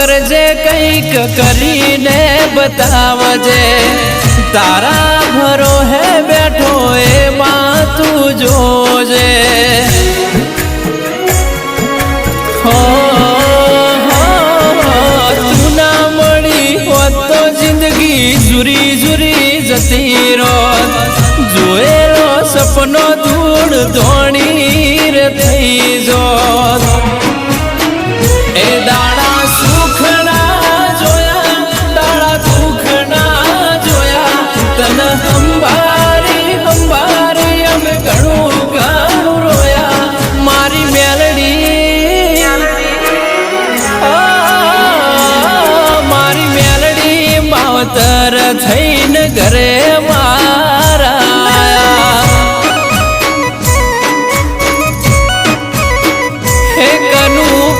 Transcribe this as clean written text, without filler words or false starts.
કરજે કંઈક કરીને બતાવજે તારા ભરો હે બેઠો એમાં તું જોજે હો તું ના મળી હોત તો જિંદગી જુરી જુરી જતી રોત જોયેલો સપનો ધૂળ ધોણી રે થઈ જોત એ દાડા સુખના જોયા દાડા દુખના જોયા તને હંભારી હંભારી અમે ઘણું ઘણું રોયા મારી મેલડી મારી મેલડી માવતર